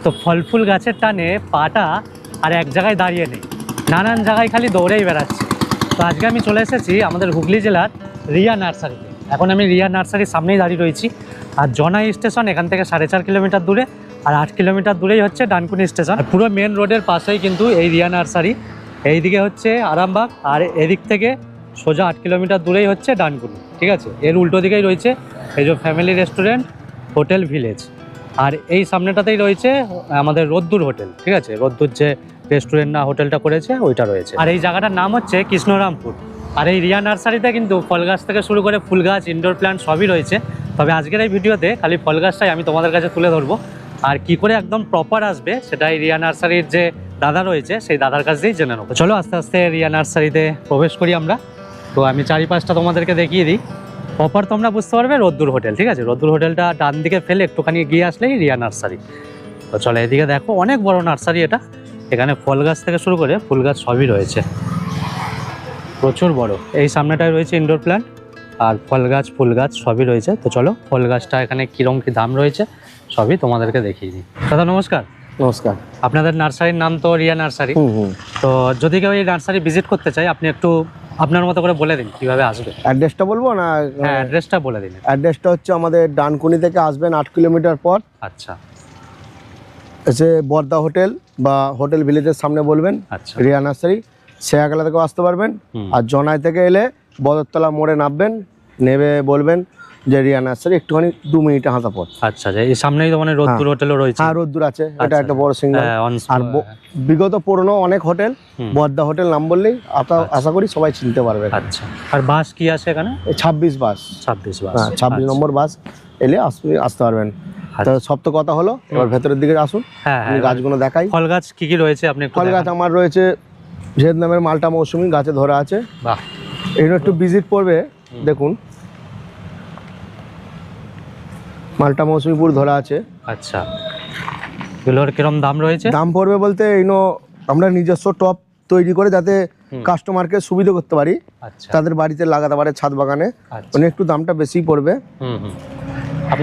তো ফল ফুল গাছের টানে পাটা আর এক জায়গায় দাঁড়িয়ে নেই, নানান জায়গায় খালি দৌড়েই বেড়াচ্ছে। তো আজকে আমি চলে এসেছি আমাদের হুগলি জেলার রিয়া নার্সারিতে। এখন আমি রিয়া নার্সারির সামনেই দাঁড়িয়ে রয়েছি। আর জনাই স্টেশন এখান থেকে 4.5 কিলোমিটার দূরে, আর 8 কিলোমিটার দূরেই হচ্ছে ডানকুনি স্টেশন। আর পুরো মেন রোডের পাশেই কিন্তু এই রিয়া নার্সারি। এইদিকে হচ্ছে আরামবাগ, আর এদিক থেকে সোজা 8 কিলোমিটার দূরেই হচ্ছে ডানকুনি। ঠিক আছে, এর উল্টো দিকেই রয়েছে এই যে ফ্যামিলি রেস্টুরেন্ট হোটেল ভিলেজ। আর এই সামনেটাতেই রয়েছে আমাদের রোদ্দুর হোটেল। ঠিক আছে, রোদ্দুর যে রেস্টুরেন্ট না হোটেলটা করেছে ওইটা রয়েছে। আর এই জায়গাটার নাম হচ্ছে কৃষ্ণরামপুর। আর এই রিয়া নার্সারিতে কিন্তু ফল গাছ থেকে শুরু করে ফুল গাছ, ইনডোর প্ল্যান্ট সবই রয়েছে। তবে আজকের এই ভিডিওতে খালি ফল গাছটাই আমি তোমাদের কাছে তুলে ধরবো। আর কি করে একদম প্রপার আসবে সেটাই রিয়া নার্সারির যে দাদা রয়েছে সেই দাদার কাছ দিয়েই জেনে নেবো। চলো আস্তে আস্তে রিয়া নার্সারিতে প্রবেশ করি আমরা। তো আমি চারিপাশটা তোমাদেরকে দেখিয়ে দিই। প্রপার তোমরা বুঝতে পারবে রোদ্দুর হোটেল। ঠিক আছে, রোদ্দুর হোটেলটা ডান দিকে ফেলে একটুখানি গিয়ে আসলেই রিয়া নার্সারি। তো চলো এদিকে দেখো, অনেক বড় নার্সারি এটা। এখানে ফল গাছ থেকে শুরু করে ফুল গাছ সবই রয়েছে, প্রচুর বড়। এই সামনেটায় রয়েছে ইনডোর প্ল্যান্ট, আর ফল গাছ ফুল গাছ সবই রয়েছে। তো চলো ফল গাছটা এখানে কীরকম কী দাম রয়েছে সবই তোমাদেরকে দেখিয়ে দিই। দাদা নমস্কার। নমস্কার। আপনাদের নার্সারির নাম তো রিয়া নার্সারি। তো যদি কেউ এই নার্সারি ভিজিট করতে চায়, আপনি একটু আপনার মতো করে বলে দিন কিভাবে আসবে। অ্যাড্রেসটা বলবো না? হ্যাঁ, অ্যাড্রেসটা বলে দিন। অ্যাড্রেসটা হচ্ছে আমাদের ডানকুনি থেকে আসবেন 8 কিলোমিটার পর। আচ্ছা, এসে বর্দা হোটেল বা হোটেল ভিলেজের সামনে বলবেন আচ্ছা, রিয়া নার্সারি। শেয়াগলা থেকেও আসতে পারবেন। আর জনাই থেকে এলে বদরতলা মোড়ে নামবেন, নেবে বলবেন যে রিয়া নার্সারি, একটুখানি 2 মিনিটে হাঁটা পথ। আচ্ছা, এই সামনেই তো মানে রোদ্দুর হোটেলও রয়েছে। হ্যাঁ, রোদ্দুর আছে, এটা আচ্ছা, একটা বড় সিঙ্গেল। আর বিগত পুরনো অনেক হোটেল, বর্দা হোটেল নাম বললেই আশা করি সবাই চিনতে পারবে। আচ্ছা, আর বাস কি আছে এখানে? 26 বাস। 26 বাস। হ্যাঁ, 26 নম্বর বাস এলে আসতে পারবেন। তো সব তো কথা হলো, এবার ভেতরের দিকে আসুন। হ্যাঁ, গাছগুলো দেখাই। ফল গাছ কি কি রয়েছে আপনি একটু ফল গাছ আমার রয়েছে ভিয়েতনামের মালটা মৌসুমি গাছে ধরা আছে। বাহ, এগুলো একটু ভিজিট করবে, দেখুন মালটা মৌসুমি পুরো ধরা আছে। আচ্ছা, এগুলোর কিরম দাম রয়েছে? দাম পড়বে বলতে এইনো আমরা নিজস্ব টপ তৈরি করে যাতে কাস্টমারকে সুবিধা করতে পারি, আচ্ছা, তাদের বাড়িতে লাগাতে পারে ছাদ বাগানে, মানে একটু দামটা বেশি পড়বে।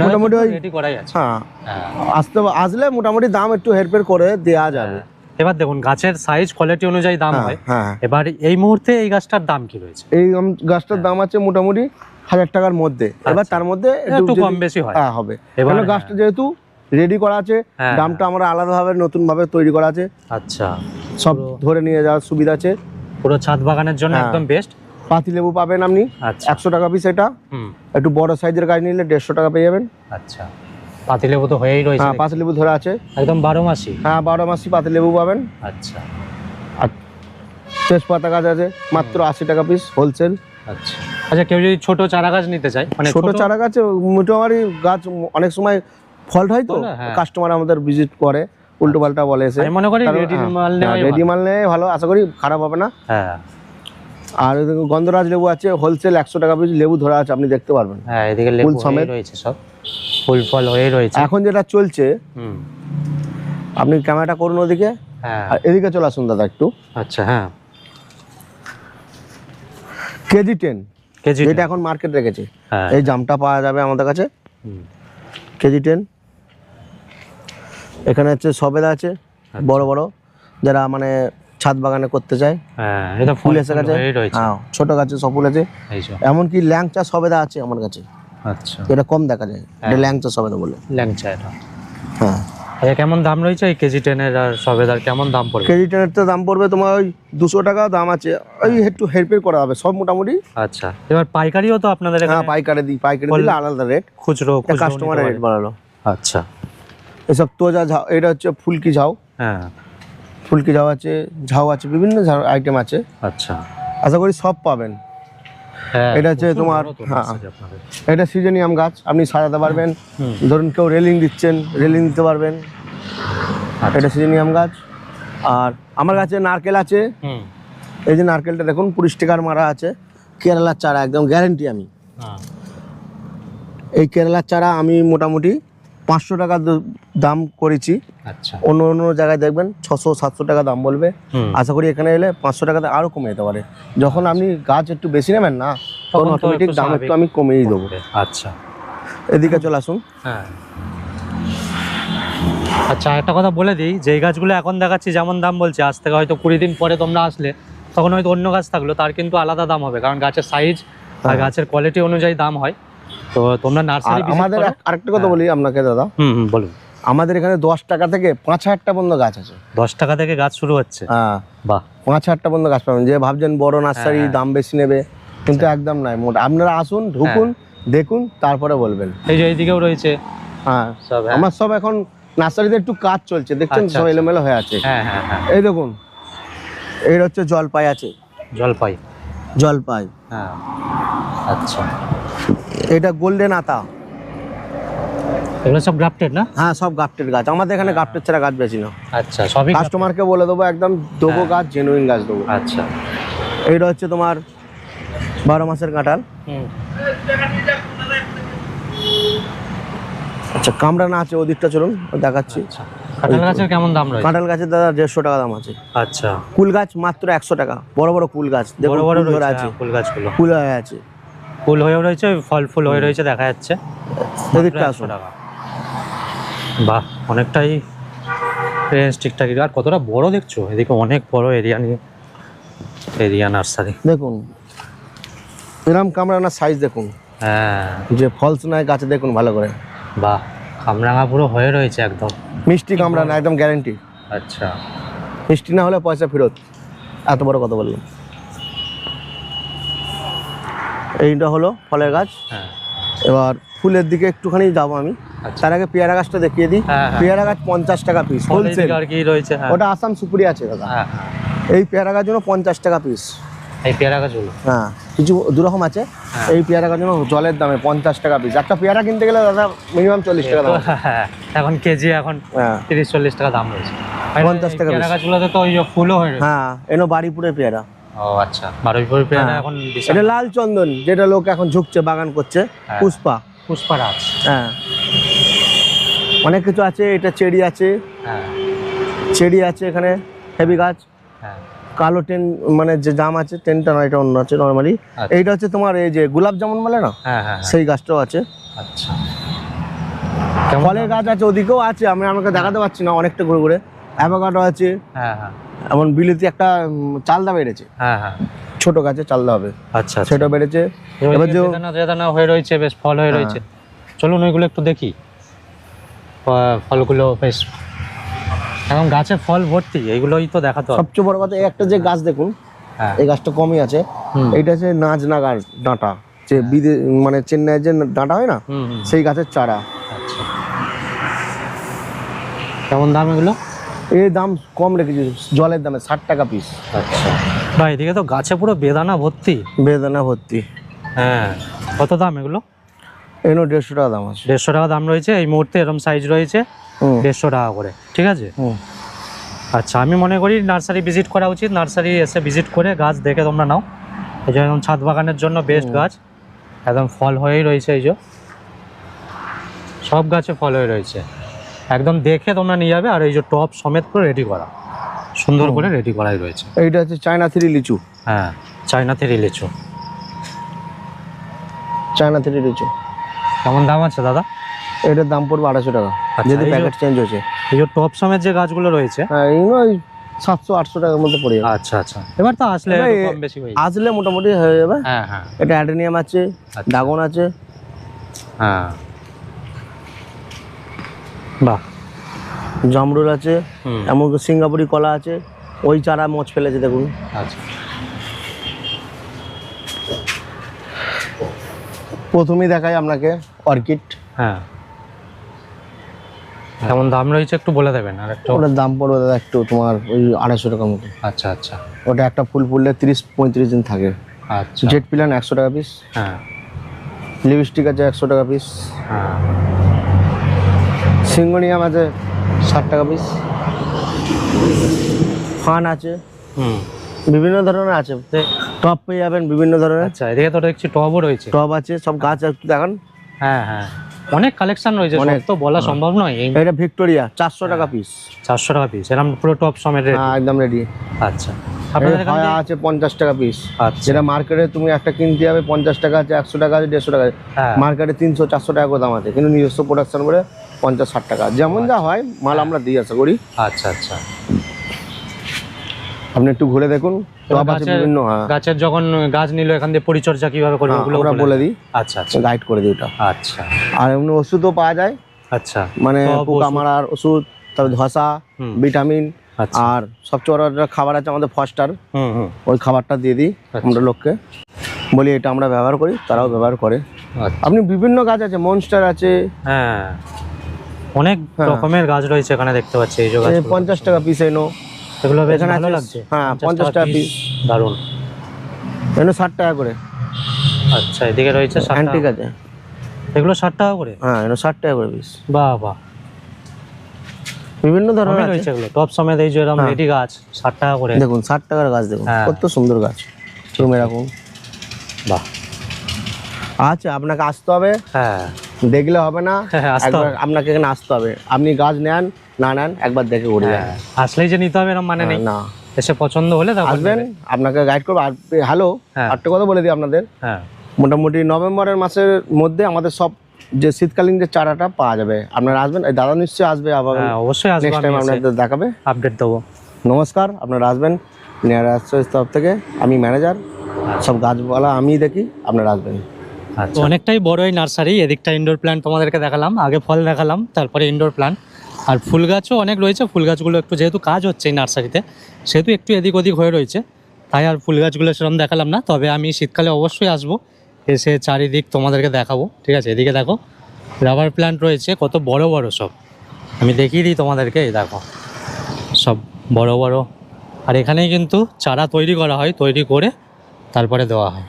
মোটামুটি রেডি করাই আছে। হ্যাঁ, আসলে মোটামুটি দাম একটু হেরফের করে দেওয়া যাবে। এবার দেখুন গাছের সাইজ কোয়ালিটি অনুযায়ী দাম হয়। হ্যাঁ, এবার এই মুহূর্তে এই গাছটার দাম কি রয়েছে? এই গাছটার দাম আছে মোটামুটি 1000 টাকার মধ্যে। এবার তার মধ্যে একটু কম বেশি হয়। হ্যাঁ, হবে। এবার গাছটা যেহেতু রেডি করা আছে, দামটা আমরা আলাদাভাবে নতুন ভাবে তৈরি করা আছে। আচ্ছা, সব ধরে নিয়ে যাওয়ার সুবিধা আছে। পুরো ছাদ বাগানের জন্য একদম বেস্ট। পাতি লেবু পাবেন আপনি 100 টাকা পিস। এটা একটু বড় সাইজের গাছ নিলে 150 টাকা পেয়ে যাবেন। আচ্ছা, পাতি লেবু তো হয়েই রয়েছে। হ্যাঁ, পাতি লেবু ধরে আছে একদম 12 মাসি। হ্যাঁ, 12 মাসি পাতি লেবু পাবেন। আচ্ছা, আর তেজপাতা গাছ আছে মাত্র 80 টাকা পিস হোলসেল। আচ্ছা, আচ্ছা, কেউ যদি ছোট চারা গাছ নিতে চায়, মানে ছোট চারা গাছ মোটামুটি গাছ অনেক সময় ফল্ট হয়, তো কাস্টমার আমাদের ভিজিট করে উল্টো পাল্টা বলে এসে। আমি মনে করি রেডি মাল নেই ভালো, আশা করি খারাপ হবে না। হ্যাঁ, আর গন্ধরাজ লেবু আছে হোলসেল 100 টাকা পিস লেবু ধরা আছে, আপনি দেখতে পারবেন। হ্যাঁ, এদিকে লেবু রয়েছে, সব ফুল ফল হয়ে রয়েছে। এখন যেটা চলছে, আপনি ক্যামেরাটা করুন ওদিকে। হ্যাঁ, আর এদিকে চলে আসুন দাদা একটু। আচ্ছা, হ্যাঁ, কেজি 10 যেটা এখন মার্কেট রেখেছে, এই জামটা পাওয়া যাবে আমাদের কাছে কেজি 10। এখানে হচ্ছে সবেদা আছে বড় বড়, যারা মানে ছাদ বাগানে করতে চায়। হ্যাঁ, এটা ফুল এসে গেছে। হ্যাঁ, ছোট গাছে সব ফুল আছে। এমনকি ল্যাংচা সবেদা আছে আমার কাছে। আচ্ছা, এটা কম দেখা যায়, এটা ল্যাংচা সবেদা বলে। ল্যাংচা এটা। হ্যাঁ, এটা কেমন দাম রয়েছে এই কেজি 10 এর? আর সবেদার কেমন দাম পড়বে? কেজি 10 এর তো দাম পড়বে তোমার ওই 200 টাকা দাম আছে। ওই একটু হেরফের করা হবে সব মোটামুটি। আচ্ছা, এবার পাইকারিও তো আপনাদের এখানে? হ্যাঁ, পাইকারি দিলে আলাদা রেট, খুচরো কাস্টমারের রেট বাড়ালো। আচ্ছা, এসব তোজা ঝাউ, এটা হচ্ছে ফুলকি ঝাউ। হ্যাঁ, ফুলকি ঝাউ আছে, ঝাউ আছে, বিভিন্ন আইটেম আছে। আচ্ছা, আশা করি সব পাবেন। এটা হচ্ছে তোমার, এটা সিজনিয়াম গাছ, আপনি সাজাতে পারবেন। ধরুন কেউ রেলিং দিচ্ছেন, রেলিং দিতে পারবেন। এটা সিজনিয়াম গাছ। আর আমার কাছে নারকেল আছে। এই যে নারকেলটা দেখুন 20 টাকার মারা আছে, কেরালার চারা, একদম গ্যারেন্টি আমি। এই কেরালার চারা আমি মোটামুটি 500 টাকা দাম করেছি। আচ্ছা, অন্য অন্য জায়গায় দেখবেন 600-700 টাকা দাম বলবে। আশা করি এখানে এলে 500 টাকাতে আরো কমে যেতে পারে। যখন আপনি গাছ একটু বেশি নেবেন না, তখন অটোমেটিক দাম একটু আমি কমিয়ে দেবো। আচ্ছা, এদিকে চলে আসুন। হ্যাঁ, আচ্ছা একটা কথা বলে দিই, যেই গাছগুলো এখন দেখাচ্ছি যেমন দাম বলছে, আজ থেকে হয়তো 20 দিন পরে তোমরা আসলে তখন হয়তো অন্য গাছ থাকলো, তার কিন্তু আলাদা দাম হবে, কারণ গাছের সাইজ আর গাছের কোয়ালিটি অনুযায়ী দাম হয়। তো তোমরা নার্সারি আমাদের আরেকটা কথা বলি আপনাকে দাদা, বলুন। আমাদের এখানে 10 টাকা থেকে 5,000 টা পর্যন্ত গাছ আছে। 10 টাকা থেকে গাছ শুরু হচ্ছে? হ্যাঁ, বাহ। 5,000 টা পর্যন্ত গাছ পাবেন। যে ভাবছেন বড় নার্সারি দাম বেশি নেবে, কিন্তু একদম নাই। মোটা আপনারা আসুন, ঢুকুন, দেখুন, তারপরে বলবেন। এই যে এইদিকেও রয়েছে। হ্যাঁ, আমার সব এখন নার্সারিতে একটু কাজ চলছে, দেখছেন সব এলোমেলো হয়ে আছে। হ্যাঁ হ্যাঁ হ্যাঁ, এই দেখুন, এই হচ্ছে জলপাই আছে, জলপাই। জলপাই। হ্যাঁ, আচ্ছা। এটা গোল্ডেন আতা। এগুলো সব গ্রাফটেড না? হ্যাঁ, সব গ্রাফটেড গাছ। আমাদের এখানে গ্রাফটেড ছাড়া গাছ বেশি না। আচ্ছা, সবই কাস্টমারকে বলে দেবো, একদম দেবো গাছ, জেনুইন গাছ দেবো। আচ্ছা। এইটা হচ্ছে তোমার 12 মাসের কাঁঠাল। আচ্ছা, কামরানা আছে, ওদিকটা চলুন দেখাচ্ছি। কাঁঠাল গাছের কেমন দাম রয়েছে? কাঁঠাল গাছের দাদা 150 টাকা দাম আছে। আচ্ছা। কুল গাছ মাত্র 100 টাকা। বড় বড় কুল গাছ, বড় বড় ধরে আছে, ফুল গাছগুলো ফুল হয়ে আছে, ফুল হয়ে রয়েছে, ফল ফুল হয়ে রয়েছে, দেখা যাচ্ছে। এদিকটা আসুন। বাহ, অনেকটাই রেঞ্জ ঠিকঠাক। আর কতটা বড় দেখছো, এদিকে অনেক বড় এরিয়া নিয়ে এরিয়া নার্সারি। দেখুন এরকম কামরানার সাইজ দেখুন। হ্যাঁ, যে ফলস নাই গাছে, দেখুন ভালো করে। বাহ, কামরাঙা পুরো হয়ে রয়েছে একদম মিষ্টি কামরানা, একদম গ্যারান্টি। আচ্ছা, মিষ্টি না হলে পয়সা ফেরত। এত বড় কথা বললাম। এইটা হলো ফলের গাছ। হ্যাঁ, এবার ফুলের দিকে একটুখানি যাবো আমি। তার আগে পেয়ারা গাছটা দেখিয়ে দিই। পেয়ারা গাছ 50 টাকা পিস হোলসেল। আর কি রয়েছে? ওটা আসাম সুপুরি আছে দাদা। হ্যাঁ, এই পেয়ারা গাছ জন্য 50 টাকা পিস। এই পেয়ারা গাছগুলো? হ্যাঁ, কিছু দুরকম আছে। এই পেয়ারা গাছ জন্য জলের দামে 50 টাকা পিস। একটা পেয়ারা কিনতে গেলে দাদা মিনিমাম 40 টাকা দাম। এখন কেজি এখন 30-40 টাকা দাম রয়েছে। 50 টাকা পেয়ারা গাছগুলোতে তো ওই যে ফুলও হয়ে রয়েছে। হ্যাঁ, এনো বাড়িপুরের পেয়ারা। ও আচ্ছা, বারুইপুরের পেয়ারা এখন এটা লাল চন্দন, যেটা লোক এখন ঝুঁকছে, বাগান করছে। পুষ্পা, পুষ্পারাজ। হ্যাঁ, অনেক কিছু আছে। এটা চেরি আছে। হ্যাঁ, চেরি আছে এখানে, হেভি গাছ। হ্যাঁ, কালো টেন মানে যে জাম আছে, টেনটা না, এটা অন্য আছে নর্মালি। এইটা হচ্ছে তোমার এই যে গোলাপ জামুন বলে না, হ্যাঁ হ্যাঁ, সেই গাছটাও আছে। আচ্ছা, ফলের গাছ আছে, ওদিকেও আছে, আমি আমাকে দেখাতে পারছি না, অনেকটা ঘুরে ঘুরে। অ্যাভোকাডো আছে। হ্যাঁ হ্যাঁ, এমন বিলিতি একটা চালদা বেড়েছে। হ্যাঁ হ্যাঁ, ছোট গাছে চালদা হবে। আচ্ছা, সেটা বেড়েছে। এবার যে বেদানা হয়ে রয়েছে, বেশ ফল হয়ে রয়েছে। চলুন ওইগুলো একটু দেখি। ফলগুলো বেশ এখন গাছে ফল ভর্তি, এইগুলোই তো দেখাতে হবে। সবচেয়ে বড় কথা, এই একটা যে গাছ দেখুন, এই গাছটা কমই আছে। এইটা হচ্ছে নাজনাগার ডাঁটা, যে মানে চেন্নাইয়ের যে ডাঁটা হয় না, সেই গাছের চারা। আচ্ছা, কেমন দাম এগুলো? এই দাম কম রেখেছি, জলের দামে 60 টাকা পিস। আচ্ছা, ভাই এদিকে তো গাছে পুরো বেদানা ভর্তি। বেদানা ভর্তি। হ্যাঁ, কত দাম এগুলো? এনো 150 টাকা দাম আছে। 150 টাকা দাম রয়েছে এই মুহূর্তে, এরকম সাইজ রয়েছে 150 টাকা করে, ঠিক আছে। আচ্ছা, আমি মনে করি নার্সারি ভিজিট করা উচিত। নার্সারি এসে ভিজিট করে গাছ দেখে তোমরা নাও। এই যে একদম ছাদ বাগানের জন্য বেস্ট গাছ, একদম ফল হয়েই রয়েছে। এই যে সব গাছে ফল হয়ে রয়েছে, একদম দেখে তোমরা নিয়ে যাবে। আর এই যে টপ সমেত করে রেডি করা, সুন্দর করে রেডি করাই রয়েছে। এইটা হচ্ছে চায়না থ্রি লিচু। হ্যাঁ, চায়না থ্রি লিচু। চায়না থ্রি লিচু কেমন দাম আছে দাদা? এটার দাম পড়বে 250 টাকা, যদি প্যাকেট চেঞ্জ হয়েছে। এই যে টপ সমেত যে গাছগুলো রয়েছে, হ্যাঁ, ওই 700-800 টাকার মধ্যে পড়ে যাবে। আচ্ছা আচ্ছা, এবার তো আসলে কম বেশি হয়ে যাবে। আসলে মোটামুটি হয়ে যাবে। হ্যাঁ হ্যাঁ, এটা অ্যাডেনিয়াম আছে, ড্রাগন আছে। হ্যাঁ, বাহ, জামরুল আছে, এমনকি সিঙ্গাপুরি কলা আছে। ওই চারা মোচ ফেলেছে দেখুন। আচ্ছা, প্রথমেই দেখাই আপনাকে অর্কিড। হ্যাঁ, কেমন দাম রয়েছে একটু বলে দেবেন? আর একটু ওটার দাম পড়বে দাদা একটু তোমার ওই 250 টাকার মতো। আচ্ছা আচ্ছা, ওটা একটা ফুল ফুললে 30-35 দিন থাকে। আচ্ছা, জেট প্ল্যান 100 টাকা পিস। হ্যাঁ, লিপস্টিক আছে 100 টাকা পিস। হ্যাঁ, সিঙ্গোনিয়াম আছে 60 টাকা পিস। ফান আছে, বিভিন্ন ধরনের আছে। টপ পেয়ে যাবেন বিভিন্ন ধরনের। আচ্ছা, এদিকে তো দেখছি টবও রয়েছে। টব আছে, সব গাছ একটু দেখান। হ্যাঁ হ্যাঁ, অনেক কালেকশন রয়েছে, সব তো বলা সম্ভব নয়। এটা ভিক্টোরিয়া 400 টাকা পিস। 400 টাকা পিস, এরকম পুরো টপ সমেত রেডি। একদম রেডি। আচ্ছা, আপনাদের এখান হয় থেকে- আছে 50 টাকা পিস, আচ্ছা যেটা মার্কেটে তুমি একটা কিনতে যাবে 50 টাকা আছে, 100 টাকা আছে, 150 টাকা আছে, হ্যাঁ মার্কেটে 300-400 টাকা করে দাম আছে, কিন্তু নিজস্ব প্রোডাকশন করে 50-60 টাকা, যেমন যা হয় মাল আমরা দিই আশা করি। আচ্ছা আচ্ছা। আপনি একটু ঘুরে দেখুন, টপ আছে গাছের- বিভিন্ন। হ্যাঁ গাছের যখন গাছ নিল এখান থেকে পরিচর্যা কিভাবে করবে হ্যাঁ, ওগুলো আমরা বলে দিই, আচ্ছা আচ্ছা গাইড করে দিই ওটা। আচ্ছা আর এমনি ওষুধও পাওয়া যায়, আচ্ছা মানে টব, পোকা ওষুধ। মারার ওষুধ, তারপর ধসা, হুম। ভিটামিন, আচ্ছা আর সবচেয়ে বড় একটা খাবার আছে আমাদের ফস্টার, হুম হুম ওই খাবারটা দিয়ে দিই আচ্ছা। আমরা লোককে, বলি এটা আমরা ব্যবহার করি, তারাও ব্যবহার করে। আচ্ছা আপনি বিভিন্ন গাছ আছে, মনস্টার আছে, হ্যাঁ অনেক হ্যাঁ। রকমের গাছ রয়েছে এখানে দেখতে পাচ্ছি, এই যে গাছ 50 টাকা পিস এনো, এগুলো বেশ এখানে ভালো আছে- লাগছে। হ্যাঁ, 50 টাকা piece। দারুণ। এনো 60 টাকা করে। আচ্ছা এদিকে রয়েছে 60 অ্যান্টিক টাকা। আছে, এগুলো 60 টাকা করে? হ্যাঁ এনো 60 টাকা করে পিস। বাহ বাহ, বিভিন্ন ধরনের কমে আছে। রয়েছে এগুলো টপ সমেত, এই যে এরকম হ্যাঁ। রেডি গাছ 60 টাকা করে। দেখুন 60 টাকার গাছ দেখুন, হ্যাঁ। কত সুন্দর গাছ, তুমি এরকম বাহ আচ্ছা। আপনাকে আসতে হবে, হ্যাঁ দেখলে হবে না, হ্যাঁ, আসতে একবার হবে। আপনাকে এখানে আসতে হবে। আপনি গাছ নেন না নেন একবার দেখে ঘুরে যান। হ্যাঁ, আসলেই যে নিতে হবে এরকম মানে নেই, না এসে পছন্দ হলে তারপর আসবেন, নেবে। আপনাকে গাইড করবো। আর হ্যালো, হ্যাঁ। আরেকটা কথা বলে দিই আপনাদের, হ্যাঁ মোটামুটি নভেম্বরের মাসের মধ্যে আমাদের সব যে শীতকালীন যে চারাটা পাওয়া যাবে, আপনারা আসবেন। এই দাদা নিশ্চয়ই আসবে, আবার হ্যাঁ অবশ্যই আসবো, নেক্সট টাইম আপনাদের দেখাবে। আপডেট দেবো। নমস্কার, আপনারা আসবেন নিয়ার আশ্রয়ের তরফ থেকে, আমি ম্যানেজার, সব গাছপালা আমি দেখি, আপনারা আসবেন। আচ্ছা অনেকটাই বড় এই নার্সারি, এদিকটা ইনডোর প্ল্যান্ট তোমাদেরকে দেখালাম, আগে ফল দেখালাম তারপরে ইনডোর প্ল্যান্ট, আর ফুল গাছও অনেক রয়েছে। ফুল গাছগুলো একটু যেহেতু কাজ হচ্ছে এই নার্সারিতে, সেহেতু একটু এদিক ওদিক হয়ে রয়েছে, তাই আর ফুল গাছগুলো সেরকম দেখালাম না। তবে আমি শীতকালে অবশ্যই আসবো, এসে চারিদিক তোমাদেরকে দেখাবো, ঠিক আছে? এদিকে দেখো রাবার প্ল্যান্ট রয়েছে, কত বড় বড় সব, আমি দেখিয়ে দিই তোমাদেরকে। এই দেখো সব বড় বড়, আর এখানেই কিন্তু চারা তৈরি করা হয়, তৈরি করে তারপরে দেওয়া হয়।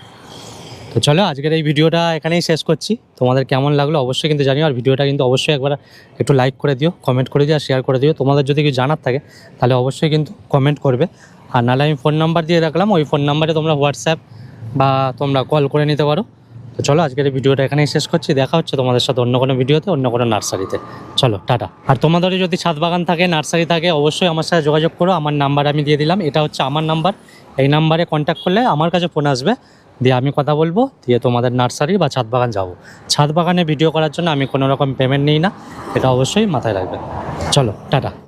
তো চলো আজকের এই ভিডিওটা এখানেই শেষ করছি। তোমাদের কেমন লাগলো অবশ্যই কিন্তু জানিও, আর ভিডিওটা কিন্তু অবশ্যই একবার একটু লাইক করে দিও, কমেন্ট করে দিও, আর শেয়ার করে দিও। তোমাদের যদি কিছু জানার থাকে তাহলে অবশ্যই কিন্তু কমেন্ট করবে, আর নাহলে আমি ফোন নাম্বার দিয়ে রাখলাম, ওই ফোন নাম্বারে তোমরা হোয়াটসঅ্যাপ বা তোমরা কল করে নিতে পারো। তো চলো আজকের এই ভিডিওটা এখানেই শেষ করছি, দেখা হচ্ছে তোমাদের সাথে অন্য কোনো ভিডিওতে, অন্য কোনো নার্সারিতে। চলো টাটা। আর তোমাদেরও যদি ছাদ বাগান থাকে, নার্সারি থাকে, অবশ্যই আমার সাথে যোগাযোগ করো। আমার নাম্বার আমি দিয়ে দিলাম, এটা হচ্ছে আমার নাম্বার, এই নাম্বারে কন্ট্যাক্ট করলে আমার কাছে ফোন আসবে, দিয়ে আমি কথা বলবো, দিয়ে তোমাদের নার্সারি বা ছাদ বাগান যাবো। ছাদ বাগানে ভিডিও করার জন্য আমি কোনো রকম পেমেন্ট নিই না, এটা অবশ্যই মাথায় রাখবে। চলো টাটা।